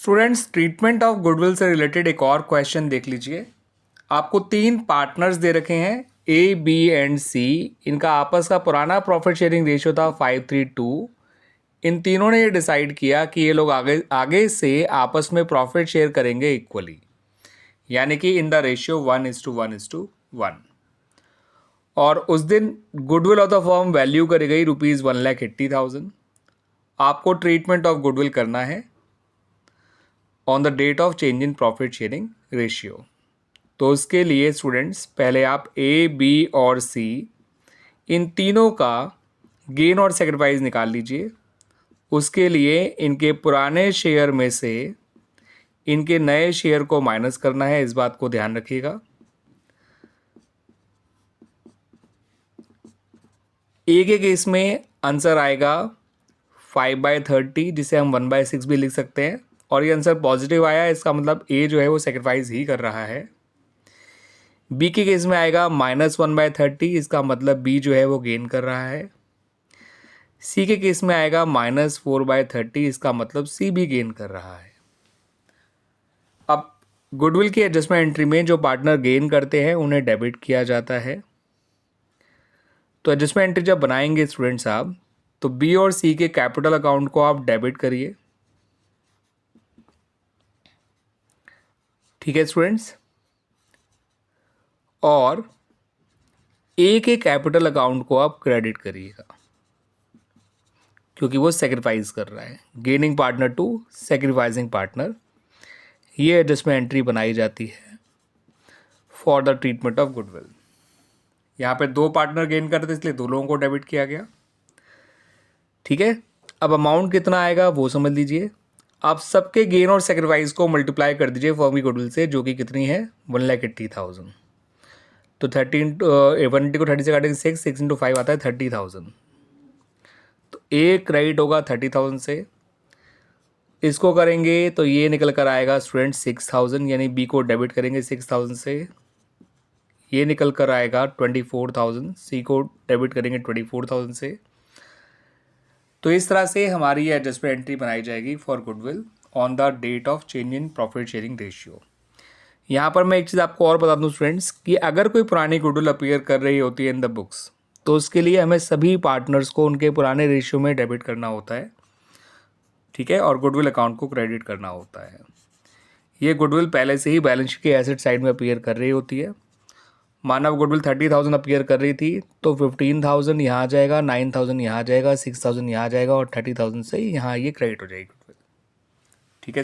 Students, treatment of goodwill से related एक और क्वेश्चन देख लीजिए। आपको 3 पार्टनर्स दे रखे हैं, ए, बी एंड सी। इनका आपस का पुराना प्रॉफिट शेयरिंग रेशियो था 5:3:2। इन तीनों ने ये डिसाइड किया कि ये लोग आगे आगे से आपस में प्रॉफिट शेयर करेंगे इक्वली, यानी कि इन द रेशियो 1:1:1। और उस दिन goodwill of the firm value करी गई ₹1,80,000। आपको ट्रीटमेंट ऑफ गुडविल करना है on the date of change in profit sharing ratio. तो उसके लिए स्टूडेंट्स पहले आप ए, बी और सी इन तीनों का गेन और सेक्रीफाइस निकाल लीजिए। उसके लिए इनके पुराने शेयर में से इनके नए शेयर को माइनस करना है, इस बात को ध्यान रखिएगा। ए के केस में आंसर आएगा 5/30, जिसे हम 1/6 भी लिख सकते हैं। और ये आंसर पॉजिटिव आया, इसका मतलब ए जो है वो सेक्रीफाइस ही कर रहा है। बी के केस में आएगा -1/30, इसका मतलब बी जो है वो गेन कर रहा है। सी के केस में आएगा -4/30, इसका मतलब सी भी गेन कर रहा है। अब गुडविल की एडजस्टमेंट एंट्री में जो पार्टनर गेन करते हैं उन्हें डेबिट किया जाता है। तो एडजस्टमेंट एंट्री जब बनाएंगे स्टूडेंट्स आप, तो बी और सी के कैपिटल अकाउंट को आप डेबिट करिए। ठीक है स्टूडेंट्स। और ए के कैपिटल अकाउंट को आप क्रेडिट करिएगा, क्योंकि वो सेक्रीफाइस कर रहा है। Gaining partner to sacrificing partner, ये एडजस्टमेंट एंट्री बनाई जाती है for the treatment of goodwill. यहाँ पे 2 पार्टनर गेन करते थे, इसलिए 2 लोगों को डेबिट किया गया। ठीक है। अब अमाउंट कितना आएगा वो समझ लीजिए। आप सबके गेन और सेक्रीफाइस को मल्टीप्लाई कर दीजिए फर्म की गुडविल से, जो कि कितनी है 1,80,000। तो 180 को 30 से काटेंगे 6 × 5 आता है 30,000। तो ए क्रेडिट होगा 30,000 से। इसको करेंगे तो ये निकल कर आएगा स्टूडेंट 6,000, यानी बी को डेबिट करेंगे 6,000 से। ये निकल कर आएगा 24,000, सी को डेबिट करेंगे 24,000 से। तो इस तरह से हमारी ये एडजस्टमेंट एंट्री बनाई जाएगी for goodwill on the date of change in profit sharing ratio. यहाँ पर मैं एक चीज़ आपको और बता दूँ स्टूडेंट्स, कि अगर कोई पुरानी गुडविल अपीयर कर रही होती है इन द बुक्स, तो उसके लिए हमें सभी पार्टनर्स को उनके पुराने रेशियो में डेबिट करना होता है। ठीक है। और गुडविल अकाउंट को क्रेडिट करना होता है। ये गुडविल पहले से ही बैलेंस शीट के एसेट साइड में अपीयर कर रही होती है। मानव गुडविल 30,000 अपीयर कर रही थी, तो 15,000 यहाँ आ जाएगा, 9,000 यहाँ आ जाएगा, 6,000 यहाँ आ जाएगा और 30,000 से यहाँ ये क्रेडिट हो जाएगी गुडविल। ठीक है।